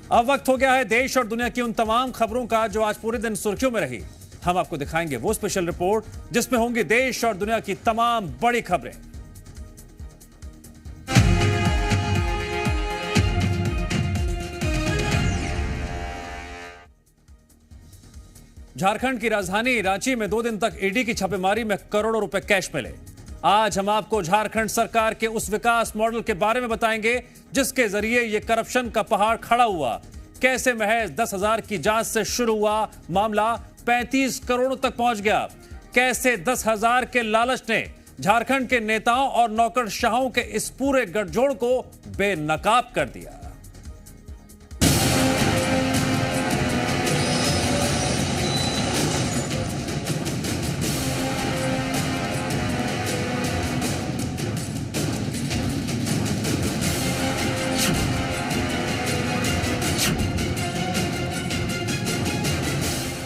अब वक्त हो गया है देश और दुनिया की उन तमाम खबरों का जो आज पूरे दिन सुर्खियों में रही। हम आपको दिखाएंगे वो स्पेशल रिपोर्ट जिसमें होंगी देश और दुनिया की तमाम बड़ी खबरें। झारखंड की राजधानी रांची में 2 दिन तक ईडी की छापेमारी में करोड़ों रुपए कैश मिले। आज हम आपको झारखंड सरकार के उस विकास मॉडल के बारे में बताएंगे जिसके जरिए यह करप्शन का पहाड़ खड़ा हुआ। कैसे महज 10,000 की जांच से शुरू हुआ मामला 35 करोड़ तक पहुंच गया। कैसे 10,000 के लालच ने झारखंड के नेताओं और नौकरशाहों के इस पूरे गठजोड़ को बेनकाब कर दिया।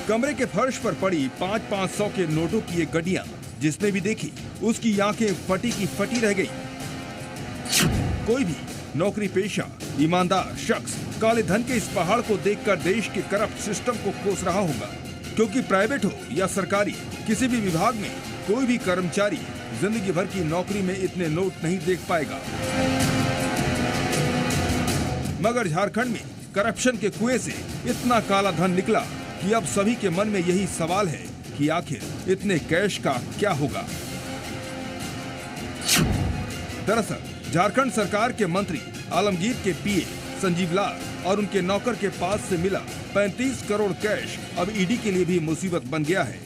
कमरे के फर्श पर पड़ी 500-500 के नोटों की ये गड्डियां जिसने भी देखी उसकी आंखें फटी की फटी रह गई। कोई भी नौकरी पेशा ईमानदार शख्स काले धन के इस पहाड़ को देखकर देश के करप्ट सिस्टम को कोस रहा होगा, क्योंकि प्राइवेट हो या सरकारी किसी भी विभाग में कोई भी कर्मचारी जिंदगी भर की नौकरी में इतने नोट नहीं देख पाएगा। मगर झारखंड में करप्शन के कुएं से इतना काला धन निकला कि अब सभी के मन में यही सवाल है कि आखिर इतने कैश का क्या होगा। दरअसल झारखंड सरकार के मंत्री आलमगीर के पीए संजीव लाल और उनके नौकर के पास से मिला 35 करोड़ कैश अब ईडी के लिए भी मुसीबत बन गया है।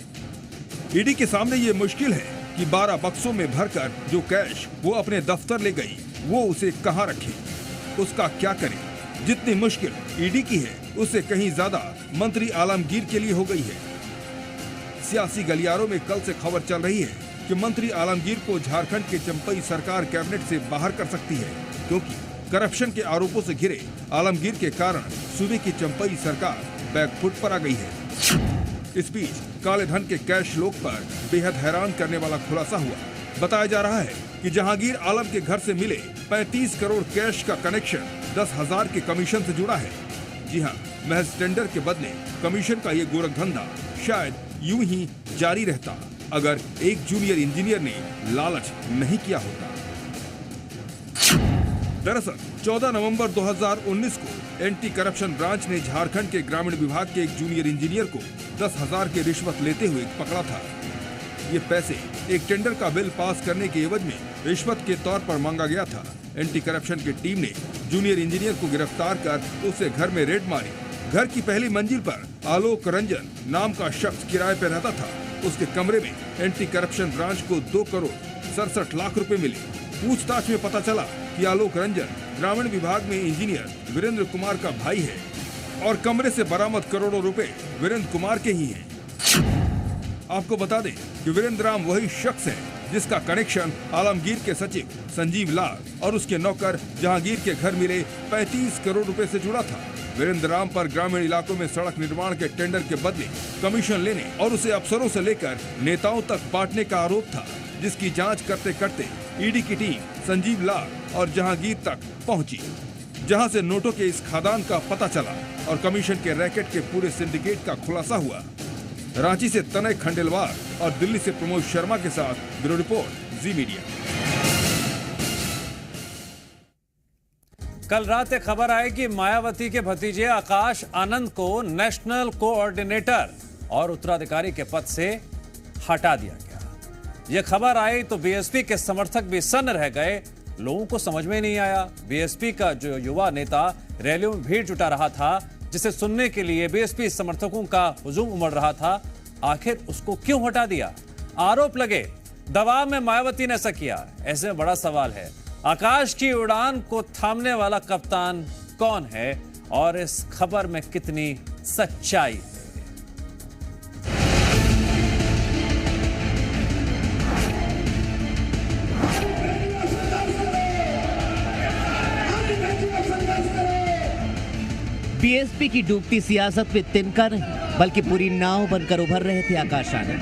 ईडी के सामने ये मुश्किल है कि 12 बक्सों में भरकर जो कैश वो अपने दफ्तर ले गई वो उसे कहां रखे, उसका क्या करे। जितनी मुश्किल ईडी की है उससे कहीं ज्यादा मंत्री आलमगीर के लिए हो गई है। सियासी गलियारों में कल से खबर चल रही है कि मंत्री आलमगीर को झारखंड के चंपई सरकार कैबिनेट से बाहर कर सकती है, क्योंकि करप्शन के आरोपों से घिरे आलमगीर के कारण सूबे की चंपई सरकार बैकफुट पर आ गई है। इस बीच काले धन के कैश लोक पर बेहद हैरान करने वाला खुलासा हुआ। बताया जा रहा है कि जहांगीर आलम के घर से मिले 35 करोड़ कैश का कनेक्शन 10,000 के कमीशन से जुड़ा है। जी हां, महज टेंडर के बदले कमीशन का ये गोरख धंधा शायद यूं ही जारी रहता अगर एक जूनियर इंजीनियर ने लालच नहीं किया होता। दरअसल 14 नवंबर 2019 को एंटी करप्शन ब्रांच ने झारखंड के ग्रामीण विभाग के एक जूनियर इंजीनियर को 10,000 की रिश्वत लेते हुए पकड़ा था। ये पैसे एक टेंडर का बिल पास करने के एवज में रिश्वत के तौर पर मांगा गया था। एंटी करप्शन की टीम ने जूनियर इंजीनियर को गिरफ्तार कर उसे घर में रेड मारी। घर की पहली मंजिल पर आलोक रंजन नाम का शख्स किराए पर रहता था। उसके कमरे में एंटी करप्शन ब्रांच को 2 करोड़ 67 लाख रुपए मिले। पूछताछ में पता चला कि आलोक रंजन ग्रामीण विभाग में इंजीनियर वीरेंद्र कुमार का भाई है और कमरे से बरामद करोड़ों रुपए वीरेंद्र कुमार के ही हैं। आपको बता दें कि वीरेंद्र राम वही शख्स है जिसका कनेक्शन आलमगीर के सचिव संजीव लाल और उसके नौकर जहांगीर के घर मिले 35 करोड़ रुपए से जुड़ा था। वीरेंद्र राम पर ग्रामीण इलाकों में सड़क निर्माण के टेंडर के बदले कमीशन लेने और उसे अफसरों से लेकर नेताओं तक बांटने का आरोप था, जिसकी जांच करते करते ईडी की टीम संजीव लाल और जहांगीर तक पहुंची, जहां से नोटों के इस खादान का पता चला और कमीशन के रैकेट के पूरे सिंडिकेट का खुलासा हुआ। रांची से तनय खंडेलवाल और दिल्ली से प्रमोद शर्मा के साथ ब्यूरो रिपोर्ट जी मीडिया। कल रात एक खबर आई कि मायावती के भतीजे आकाश आनंद को नेशनल कोऑर्डिनेटर और उत्तराधिकारी के पद से हटा दिया गया। यह खबर आई तो बीएसपी के समर्थक भी सन्न रह गए। लोगों को समझ में नहीं आया। बीएसपी का जो युवा नेता रैलियों में भीड़ जुटा रहा था, जिसे सुनने के लिए बीएसपी समर्थकों का हुजूम उमड़ रहा था, आखिर उसको क्यों हटा दिया? आरोप लगे दबाव में मायावती ने ऐसा किया। ऐसे में बड़ा सवाल है, आकाश की उड़ान को थामने वाला कप्तान कौन है और इस खबर में कितनी सच्चाई है? बीएसपी की डूबती सियासत में तिनका नहीं बल्कि पूरी नाव बनकर उभर रहे थे आकाश आनंद।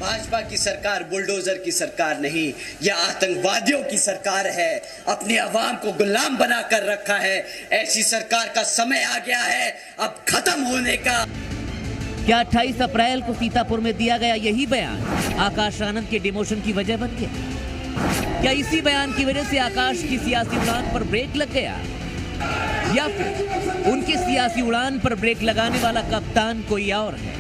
भाजपा की सरकार बुलडोजर की सरकार नहीं, यह आतंकवादियों की सरकार है। अपने अवाम को गुलाम बनाकर रखा है। ऐसी सरकार का समय आ गया है अब खत्म होने का। क्या 28 अप्रैल को सीतापुर में दिया गया यही बयान आकाश आनंद के डिमोशन की वजह बन गया? क्या इसी बयान की वजह से आकाश की सियासी उड़ान पर ब्रेक लग गया, या फिर उनकी सियासी उड़ान पर ब्रेक लगाने वाला कप्तान कोई और है?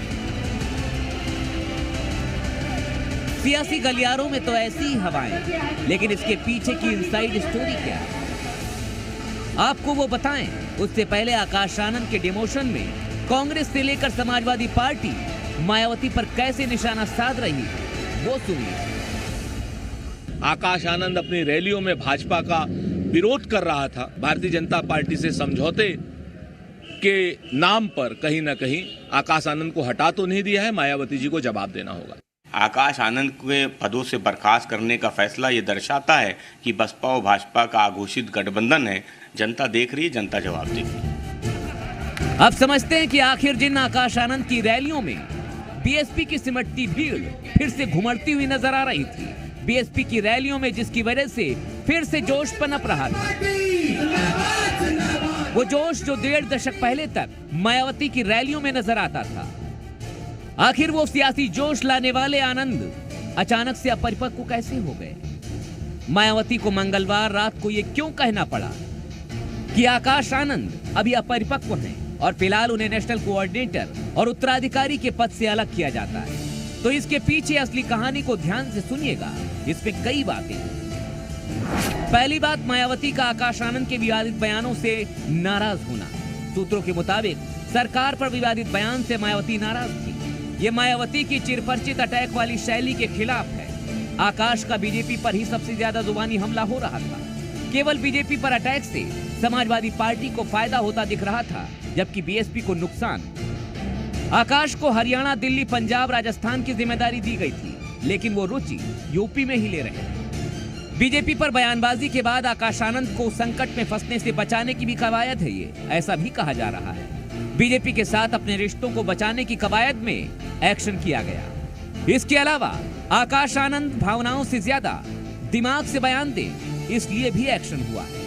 सियासी गलियारों में तो ऐसी ही हवाएं, लेकिन इसके पीछे की इनसाइड स्टोरी क्या है, आपको वो बताएं। उससे पहले आकाश आनंद के डिमोशन में कांग्रेस से लेकर समाजवादी पार्टी मायावती पर कैसे निशाना साध रही है, वो सुनिए। आकाश आनंद अपनी रैलियों में भाजपा का विरोध कर रहा था। भारतीय जनता पार्टी से समझौते के नाम पर कहीं ना कहीं आकाश आनंद को हटा तो नहीं दिया है, मायावती जी को जवाब देना होगा। आकाश आनंद के पदों से बर्खास्त करने का फैसला ये दर्शाता है कि बसपा और भाजपा का आघोषित गठबंधन है। जनता देख रही है, जनता जवाब देगी। अब समझते हैं कि आखिर जिन आकाश आनंद की रैलियों में बीएसपी की सिमटती भीड़ फिर से घुमड़ती हुई नजर आ रही थी, बीएसपी की रैलियों में जिसकी वजह से फिर से जोश पनप रहा था, वो जोश जो 1.5 दशक पहले तक मायावती की रैलियों में नजर आता था। आखिर वो सियासी जोश लाने वाले आनंद अचानक से अपरिपक्व कैसे हो गए? मायावती को मंगलवार रात को ये क्यों कहना पड़ा कि आकाश आनंद अभी अपरिपक्व हैं और फिलहाल उन्हें नेशनल कोऑर्डिनेटर और उत्तराधिकारी के पद से अलग किया जाता है? तो इसके पीछे असली कहानी को ध्यान से सुनिएगा, इसमें कई बातें। पहली बात, मायावती का आकाश आनंद के विवादित बयानों से नाराज होना। सूत्रों के मुताबिक सरकार पर विवादित बयान से मायावती नाराज थी। ये मायावती की चिरपरिचित अटैक वाली शैली के खिलाफ है। आकाश का बीजेपी पर ही सबसे ज्यादा जुबानी हमला हो रहा था। केवल बीजेपी पर अटैक से समाजवादी पार्टी को फायदा होता दिख रहा था, जबकि बीएसपी को नुकसान। आकाश को हरियाणा, दिल्ली, पंजाब, राजस्थान की जिम्मेदारी दी गई थी, लेकिन वो रुचि यूपी में ही ले रहे। बीजेपी पर बयानबाजी के बाद आकाश आनंद को संकट में फंसने से बचाने की भी कवायद है ये, ऐसा भी कहा जा रहा है। बीजेपी के साथ अपने रिश्तों को बचाने की कवायद में एक्शन किया गया। इसके अलावा आकाश आनंद भावनाओं से ज्यादा दिमाग से बयान दे, इसलिए भी एक्शन हुआ है।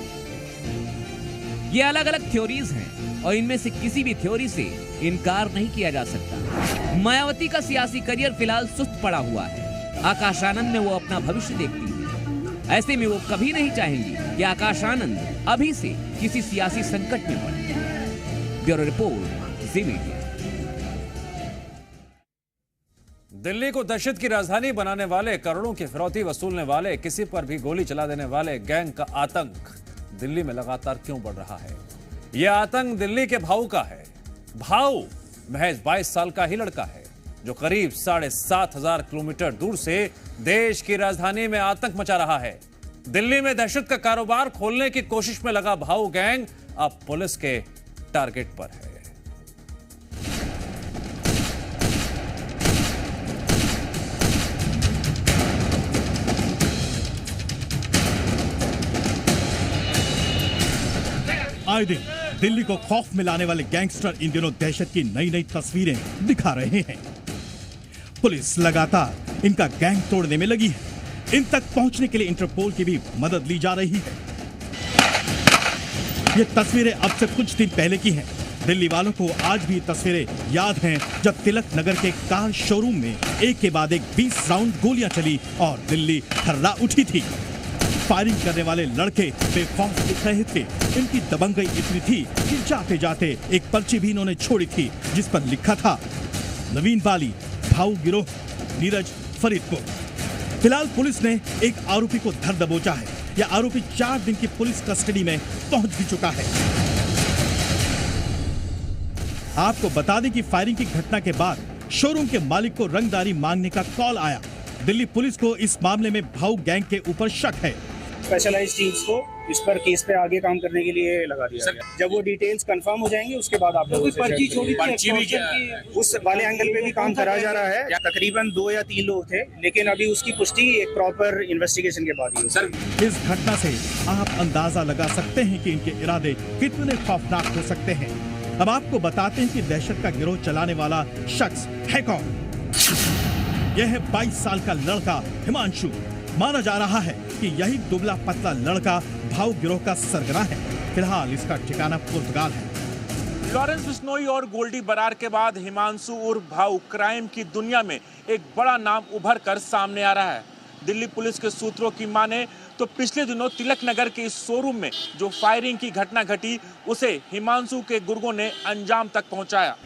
ये अलग अलग थ्योरीज हैं और इनमें से किसी भी थ्योरी से इनकार नहीं किया जा सकता। मायावती का सियासी करियर फिलहाल सुस्त पड़ा हुआ है। आकाश आनंद में वो अपना भविष्य देखती है। ऐसे में वो कभी नहीं चाहेंगी कि आकाश आनंद अभी से किसी सियासी संकट में पड़े। ब्यूरो रिपोर्ट, जी मीडिया। दिल्ली को दहशत की राजधानी बनाने वाले, करोड़ों की फिरौती वसूलने वाले, किसी पर भी गोली चला देने वाले गैंग का आतंक दिल्ली में लगातार क्यों बढ़ रहा है? यह आतंक दिल्ली के भाऊ का है। भाऊ महज 22 साल का ही लड़का है, जो करीब 7,500 किलोमीटर दूर से देश की राजधानी में आतंक मचा रहा है। दिल्ली में दहशत का कारोबार खोलने की कोशिश में लगा भाऊ गैंग अब पुलिस के टारगेट पर है। आए दिन दिल्ली को खौफ में लाने वाले गैंगस्टर इन दिनों दहशत की नई नई तस्वीरें दिखा रहे हैं। पुलिस लगातार इनका गैंग तोड़ने में लगी है। इन तक पहुंचने के लिए इंटरपोल की भी मदद ली जा रही है। ये तस्वीरें अब से कुछ दिन पहले की हैं। दिल्ली वालों को आज भी तस्वीरें याद हैं, जब तिलक नगर के कार शोरूम में एक के बाद एक 20 राउंड गोलियां चली और दिल्ली थर्रा उठी थी। फायरिंग करने वाले लड़के बेखौफ दिख रहे थे। इनकी दबंगई इतनी थी कि जाते जाते एक पर्ची भी इन्होंने छोड़ी थी, जिस पर लिखा था नवीन बाली, भाऊ गिरोह, नीरज, फरीदपुर। फिलहाल पुलिस ने एक आरोपी को धर दबोचा है। यह आरोपी 4 दिन की पुलिस कस्टडी में पहुंच भी चुका है। आपको बता दें कि फायरिंग की घटना के बाद शोरूम के मालिक को रंगदारी मांगने का कॉल आया। दिल्ली पुलिस को इस मामले में भाऊ गैंग के ऊपर शक है। स्पेशलाइज्ड टीम्स को इस पर केस पे आगे काम करने के लिए लगा दिया गया। जब वो डिटेल्स कंफर्म हो जाएंगे उसके बाद आप लोगों से पर्ची भी उस वाले एंगल पे भी काम करा जा रहा है। तकरीबन 2 या 3 लोग थे, लेकिन अभी उसकी पुष्टि एक प्रॉपर इन्वेस्टिगेशन के बाद ही होगी। इस घटना से आप अंदाजा लगा सकते हैं कि इनके इरादे कितने खौफनाक हो सकते हैं। अब आपको बताते हैं कि दहशत का गिरोह चलाने वाला शख्स है कौन। यह है 22 साल का लड़का हिमांशु। माना जा रहा है कि यही दुबला पतला लड़का भाऊ गिरोह का सरगना है। फिलहाल इसका ठिकाना पुर्तगाल है। लॉरेंस बिश्नोई और गोल्डी बरार के बाद हिमांशु उर्फ भाऊ क्राइम की दुनिया में एक बड़ा नाम उभर कर सामने आ रहा है। दिल्ली पुलिस के सूत्रों की माने तो पिछले दिनों तिलक नगर के इस शोरूम में जो फायरिंग की घटना घटी उसे हिमांशु के गुर्गों ने अंजाम तक पहुंचाया।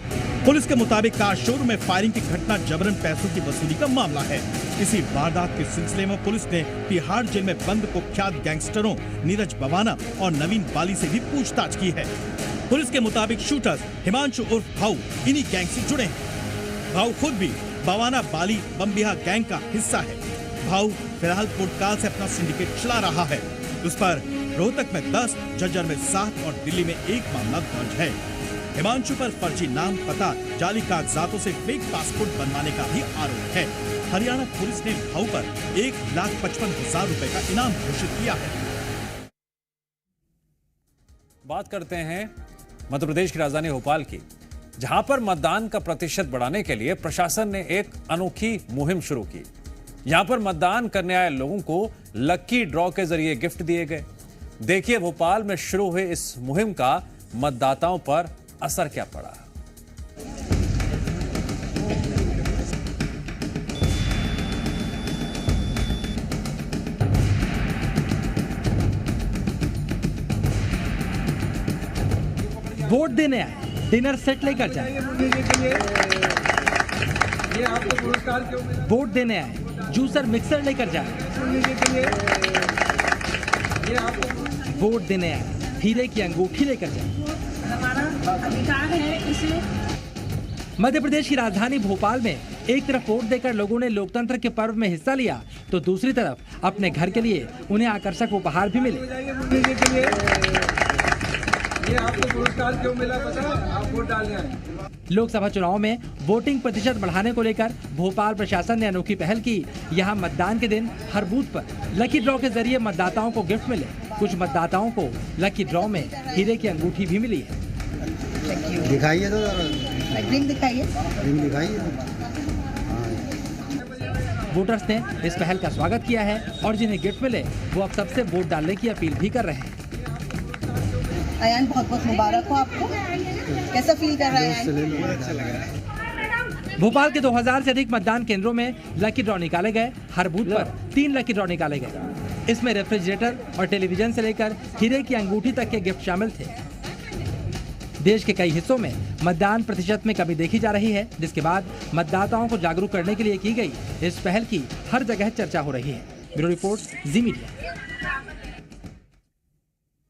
पुलिस के मुताबिक कार शोरूम में फायरिंग की घटना जबरन पैसों की वसूली का मामला है। इसी वारदात के सिलसिले में पुलिस ने तिहाड़ जेल में बंद कुख्यात गैंगस्टरों नीरज बवाना और नवीन बाली से भी पूछताछ की है। पुलिस के मुताबिक शूटर्स हिमांशु उर्फ भाऊ इन्हीं गैंग से जुड़े हैं। भाऊ खुद भी बवाना बाली बम्बिहा गैंग का हिस्सा है। भाऊ फिलहाल पुर्तगाल से अपना सिंडिकेट चला रहा है। उस पर रोहतक में 10, झज्जर में 7 और दिल्ली में 1 मामला दर्ज है। हिमांशु पर फर्जी नाम, पता, जाली कागजातों से फेक पासपोर्ट बनवाने का भी आरोप है। हरियाणा पुलिस ने भाऊ पर 1,55,000 रुपए का इनाम घोषित किया है। बात करते हैं मध्य प्रदेश की राजधानी भोपाल की, जहां पर मतदान का प्रतिशत बढ़ाने के लिए प्रशासन ने एक अनोखी मुहिम शुरू की। यहां पर मतदान करने आए लोगों को लकी ड्रॉ के जरिए गिफ्ट दिए गए। देखिए भोपाल में शुरू हुए इस मुहिम का मतदाताओं पर असर क्या पड़ा। वोट देने आए, डिनर सेट लेकर जाए। वोट देने आए, जूसर मिक्सर लेकर जाए। वोट देने आए, हीरे की अंगूठी लेकर जाए। अधिकार है इसे। मध्य प्रदेश की राजधानी भोपाल में एक तरफ वोट देकर लोगों ने लोकतंत्र के पर्व में हिस्सा लिया, तो दूसरी तरफ अपने घर के लिए उन्हें आकर्षक उपहार भी मिले। ये आपको पुरस्कार क्यों मिला पता है? आप वोट डालने आए। लोकसभा चुनाव में वोटिंग प्रतिशत बढ़ाने को लेकर भोपाल प्रशासन ने अनोखी पहल की। यहाँ मतदान के दिन हर बूथ पर लकी ड्रॉ के जरिए मतदाताओं को गिफ्ट मिले। कुछ मतदाताओं को लकी ड्रॉ में हीरे की अंगूठी भी मिली है। दिखाइए तो रिंग दिखाइए। रिंग दिखाइए। वोटर्स ने इस पहल का स्वागत किया है और जिन्हें गिफ्ट मिले वो अब सबसे वोट डालने की अपील भी कर रहे हैं। अयान बहुत बहुत मुबारक हो आपको। कैसा फील कर रहा है? भोपाल के 2000 से अधिक मतदान केंद्रों में लकी ड्रॉ निकाले गए। हर बूथ पर 3 लकी ड्रॉ निकाले गए। इसमें रेफ्रिजरेटर और टेलीविजन से लेकर हीरे की अंगूठी तक के गिफ्ट शामिल थे। देश के कई हिस्सों में मतदान प्रतिशत में कमी देखी जा रही है, जिसके बाद मतदाताओं को जागरूक करने के लिए की गई इस पहल की हर जगह चर्चा हो रही है। ब्यूरो रिपोर्ट, जी मीडिया।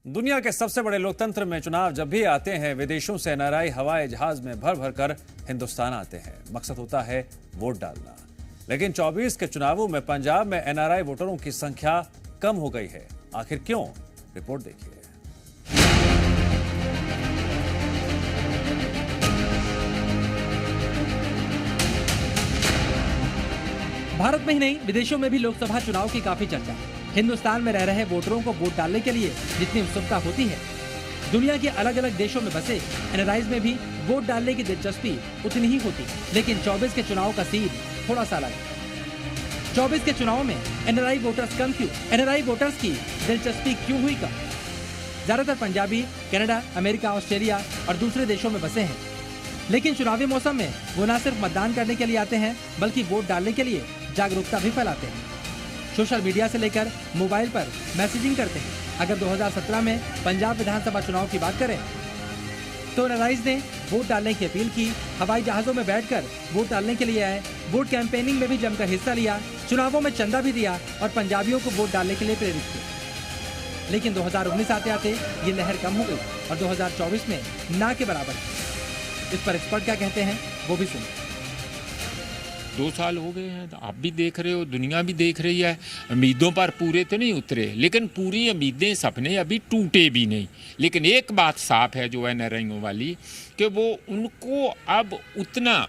दुनिया के सबसे बड़े लोकतंत्र में चुनाव जब भी आते हैं, विदेशों से एनआरआई हवाई जहाज में भर भर कर हिंदुस्तान आते हैं। मकसद होता है वोट डालना। लेकिन 24 के चुनावों में पंजाब में एनआरआई वोटरों की संख्या कम हो गई है। आखिर क्यों? रिपोर्ट देखिए। भारत में ही नहीं, विदेशों में भी लोकसभा चुनाव की काफी चर्चा है। हिंदुस्तान में रह रहे वोटरों को वोट डालने के लिए जितनी उत्सुकता होती है, दुनिया के अलग अलग देशों में बसे एनआरआईज में भी वोट डालने की दिलचस्पी उतनी ही होती। लेकिन 24 के चुनाव का सीन थोड़ा सा अलग है। 24 के चुनाव में एनआरआई वोटर्स कम क्यों? एनआरआई वोटर्स की दिलचस्पी क्यों हुई कम? ज्यादातर पंजाबी कनाडा, अमेरिका, ऑस्ट्रेलिया और दूसरे देशों में बसे हैं। लेकिन चुनावी मौसम में वो न सिर्फ मतदान करने के लिए आते हैं, बल्कि वोट डालने के लिए जागरूकता भी फैलाते हैं। सोशल मीडिया से लेकर मोबाइल पर मैसेजिंग करते हैं। अगर 2017 में पंजाब विधानसभा चुनाव की बात करें तो एनआरआईज ने वोट डालने की अपील की, हवाई जहाजों में बैठकर वोट डालने के लिए आए, वोट कैंपेनिंग में भी जमकर हिस्सा लिया, चुनावों में चंदा भी दिया और पंजाबियों को वोट डालने के लिए प्रेरित किया। लेकिन 2019 आते आते ये लहर कम हो गई और 2024 में ना के बराबर है। इस पर एक्सपर्ट क्या कहते हैं वो भी सुनिए। 2 साल हो गए हैं, आप भी देख रहे हो, दुनिया भी देख रही है। उम्मीदों पर पूरे तो नहीं उतरे, लेकिन पूरी उम्मीदें, सपने अभी टूटे भी नहीं। लेकिन एक बात साफ है जो एनआरआईओं वाली, कि वो उनको अब उतना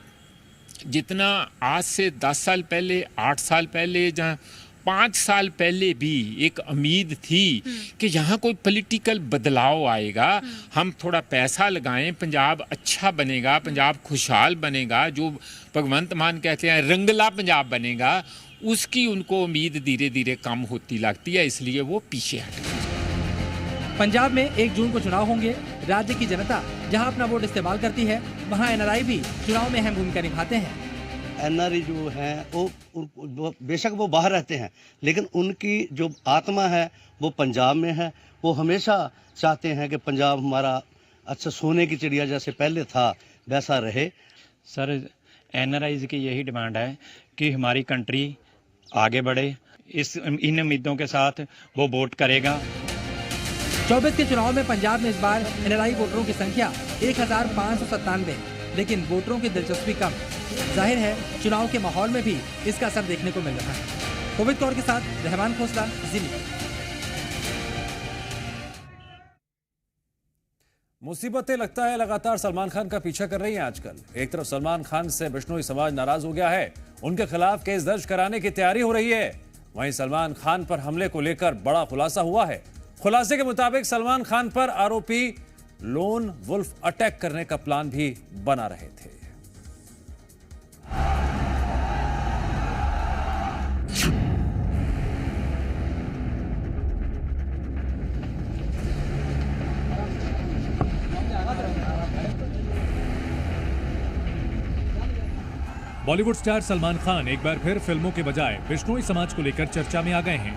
जितना आज से 10 साल पहले, 8 साल पहले जहाँ 5 साल पहले भी एक उम्मीद थी कि यहाँ कोई पॉलिटिकल बदलाव आएगा, हम थोड़ा पैसा लगाएं, पंजाब अच्छा बनेगा, पंजाब खुशहाल बनेगा, जो भगवंत मान कहते हैं रंगला पंजाब बनेगा, उसकी उनको उम्मीद धीरे धीरे कम होती लगती है, इसलिए वो पीछे हट गए। पंजाब में 1 जून को चुनाव होंगे। राज्य की जनता जहां अपना वोट इस्तेमाल करती है, वहां एनआरआई भी चुनाव में अहम भूमिका निभाते हैं। एनआरआई जो हैं वो बेशक वो बाहर रहते हैं, लेकिन उनकी जो आत्मा है वो पंजाब में है। वो हमेशा चाहते हैं कि पंजाब हमारा अच्छा सोने की चिड़िया जैसे पहले था वैसा रहे। सर, एनआरआई की यही डिमांड है कि हमारी कंट्री आगे बढ़े। इन उम्मीदों के साथ वो वोट करेगा। 24 के चुनाव में पंजाब में इस बार एनआरआई वोटरों की संख्या 1597, लेकिन वोटरों की दिलचस्पी कम। जाहिर है चुनाव के माहौल में भी इसका असर देखने को मिल रहा है। कोविद कौर के साथ रहमान खोसला, जी मीडिया। मुसीबतें लगता है लगातार सलमान खान का पीछा कर रही हैं आजकल। एक तरफ सलमान खान से बिश्नोई समाज नाराज हो गया है, उनके खिलाफ केस दर्ज कराने की तैयारी हो रही है। वहीं सलमान खान पर हमले को लेकर बड़ा खुलासा हुआ है। खुलासे के मुताबिक सलमान खान पर आरोपी लोन वुल्फ अटैक करने का प्लान भी बना रहे थे। बॉलीवुड स्टार सलमान खान एक बार फिर फिल्मों के बजाय बिश्नोई समाज को लेकर चर्चा में आ गए हैं।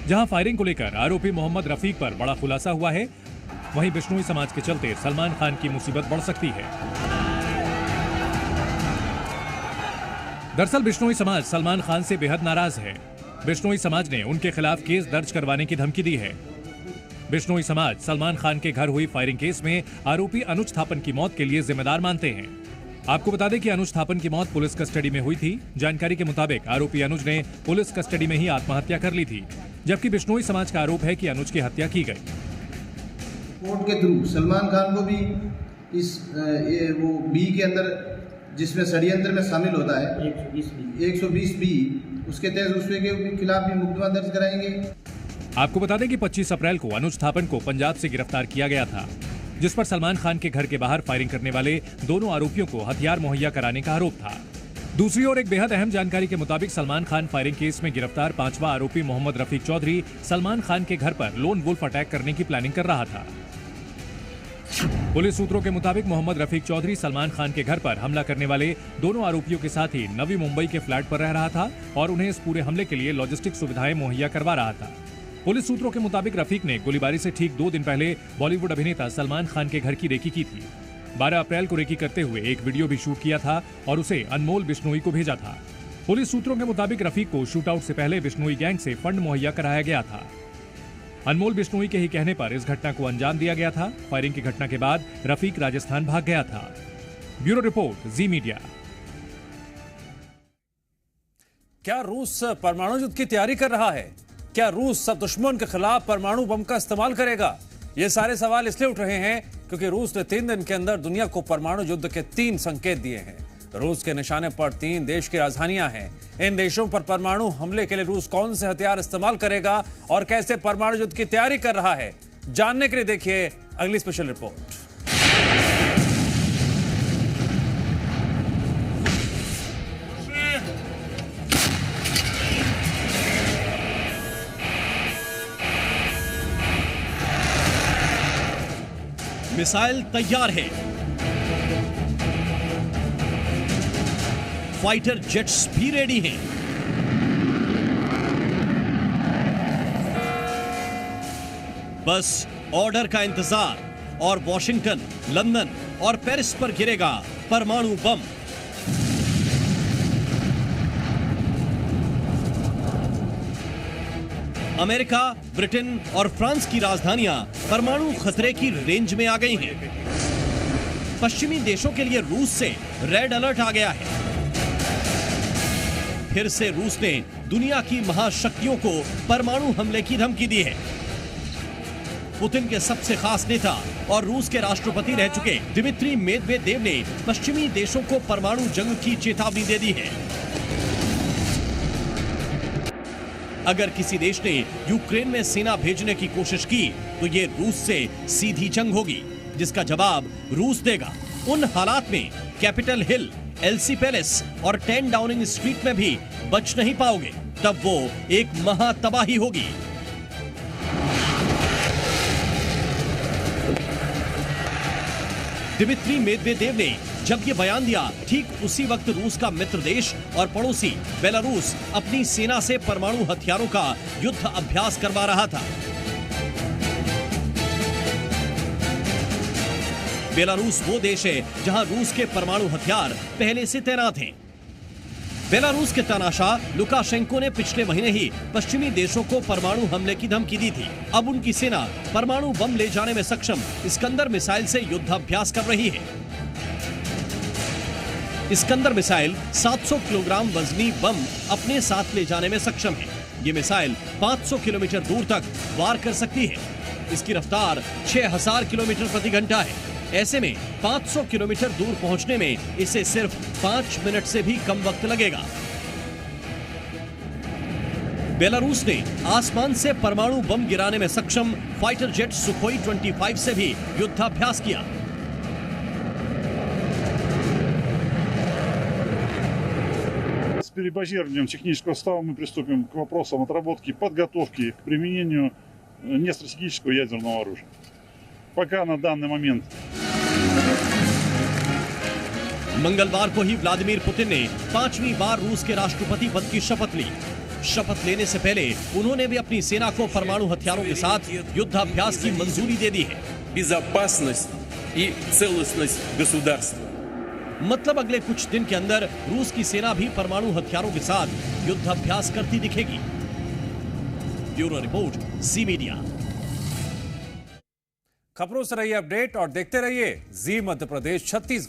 जहां फायरिंग को लेकर आरोपी मोहम्मद रफीक पर बड़ा खुलासा हुआ है, वहीं बिश्नोई समाज के चलते सलमान खान की मुसीबत बढ़ सकती है। दरअसल बिश्नोई समाज सलमान खान से बेहद नाराज है। बिश्नोई समाज ने उनके खिलाफ केस दर्ज करवाने की धमकी दी है। बिश्नोई समाज सलमान खान के घर हुई फायरिंग केस में आरोपी अनुज थापन की मौत के लिए जिम्मेदार मानते हैं। आपको बता दें कि अनुज थापन की मौत पुलिस कस्टडी में हुई थी। जानकारी के मुताबिक आरोपी अनुज ने पुलिस कस्टडी में ही आत्महत्या कर ली थी, जबकि बिश्नोई समाज का आरोप है कि अनुज की हत्या की गई। कोर्ट के थ्रू सलमान खान को भी इस वो बी के अंदर जिसमें षड्यंत्र में शामिल होता है 120 बी, उसके तहत उसके खिलाफ भी मुकदमा दर्ज कराएंगे। आपको बता दें कि 25 अप्रैल को अनुज थापन को पंजाब से गिरफ्तार किया गया था, जिस पर सलमान खान के घर के बाहर फायरिंग करने वाले दोनों आरोपियों को हथियार मुहैया कराने का आरोप था। दूसरी ओर एक बेहद अहम जानकारी के मुताबिक सलमान खान फायरिंग केस में गिरफ्तार 5वां आरोपी मोहम्मद रफीक चौधरी सलमान खान के घर पर लोन वुल्फ अटैक करने की प्लानिंग कर रहा था। पुलिस सूत्रों के मुताबिक मोहम्मद रफीक चौधरी सलमान खान के घर पर हमला करने वाले दोनों आरोपियों के साथ ही नवी मुंबई के फ्लैट पर रह रहा था और उन्हें इस पूरे हमले के लिए लॉजिस्टिक सुविधाएं मुहैया करवा रहा था। पुलिस सूत्रों के मुताबिक रफीक ने गोलीबारी से ठीक 2 दिन पहले बॉलीवुड अभिनेता सलमान खान के घर की रेकी की थी। 12 अप्रैल को रेकी करते हुए एक वीडियो भी शूट किया था और उसे अनमोल बिश्नोई को भेजा था। पुलिस सूत्रों के मुताबिक रफीक को शूटआउट से पहले बिश्नोई गैंग से फंड मुहैया कराया गया था। अनमोल बिश्नोई के ही कहने पर इस घटना को अंजाम दिया गया था। फायरिंग की घटना के बाद रफीक राजस्थान भाग गया था। ब्यूरो रिपोर्ट, जी मीडिया। क्या रूस परमाणु युद्ध की तैयारी कर रहा है? क्या रूस सब दुश्मन के खिलाफ परमाणु बम का इस्तेमाल करेगा? ये सारे सवाल इसलिए उठ रहे हैं क्योंकि रूस ने 3 दिन के अंदर दुनिया को परमाणु युद्ध के 3 संकेत दिए हैं। रूस के निशाने पर 3 देश की राजधानियां हैं। इन देशों पर परमाणु हमले के लिए रूस कौन से हथियार इस्तेमाल करेगा और कैसे परमाणु युद्ध की तैयारी कर रहा है, जानने के लिए देखिए अगली स्पेशल रिपोर्ट। मिसाइल तैयार है, फाइटर जेट्स भी रेडी हैं। बस ऑर्डर का इंतजार और वॉशिंगटन, लंदन और पेरिस पर गिरेगा परमाणु बम। अमेरिका, ब्रिटेन और फ्रांस की राजधानियां परमाणु खतरे की रेंज में आ गई हैं। पश्चिमी देशों के लिए रूस से रेड अलर्ट आ गया है। फिर से रूस ने दुनिया की महाशक्तियों को परमाणु हमले की धमकी दी है। पुतिन के सबसे खास नेता और रूस के राष्ट्रपति रह चुके दिमित्री मेदवेदेव ने पश्चिमी देशों को परमाणु जंग की चेतावनी दे दी है। अगर किसी देश ने यूक्रेन में सेना भेजने की कोशिश की तो ये रूस से सीधी जंग होगी, जिसका जवाब रूस देगा। उन हालात में कैपिटल हिल, एलसी पैलेस और 10 डाउनिंग स्ट्रीट में भी बच नहीं पाओगे। तब वो एक महातबाही होगी। दिमित्री मेदवेदेव ने जब ये बयान दिया, ठीक उसी वक्त रूस का मित्र देश और पड़ोसी बेलारूस अपनी सेना से परमाणु हथियारों का युद्ध अभ्यास करवा रहा था। बेलारूस वो देश है जहां रूस के परमाणु हथियार पहले से तैनात हैं। बेलारूस के तानाशाह लुकाशेंको ने पिछले महीने ही पश्चिमी देशों को परमाणु हमले की धमकी दी थी। अब उनकी सेना परमाणु बम ले जाने में सक्षम इस्कंदर मिसाइल से युद्धाभ्यास कर रही है। इस्कंदर मिसाइल 700 किलोग्राम वजनी बम अपने साथ ले जाने में सक्षम है। ये मिसाइल 500 किलोमीटर दूर तक वार कर सकती है। इसकी रफ्तार 6000 किलोमीटर प्रति घंटा है। ऐसे में 500 किलोमीटर दूर पहुंचने में इसे सिर्फ 5 मिनट से भी कम वक्त लगेगा। बेलारूस ने आसमान से परमाणु बम गिराने में सक्षम फाइटर जेट सुखोई 25 से भी युद्धाभ्यास किया। С перебазированием технического состава мы приступим к вопросам отработки и подготовки к применению нестратегического ядерного оружия. Пока на данный момент. मंगलवार को ही व्लादिमीर पुतिन ने 5वीं बार रूस के राष्ट्रपति पद की शपथ ली। शपथ लेने से पहले उन्होंने भी अपनी सेना को परमाणु हथियारों के साथ युद्धाभ्यास की मंजूरी दे दी है। безопасность и целостность गसूдарства। मतलब अगले कुछ दिन के अंदर रूस की सेना भी परमाणु हथियारों के साथ युद्धाभ्यास करती दिखेगी। ब्यूरो रिपोर्ट, जी मीडिया। खबरों से रहिए अपडेट और देखते रहिए जी मध्य प्रदेश छत्तीसगढ़।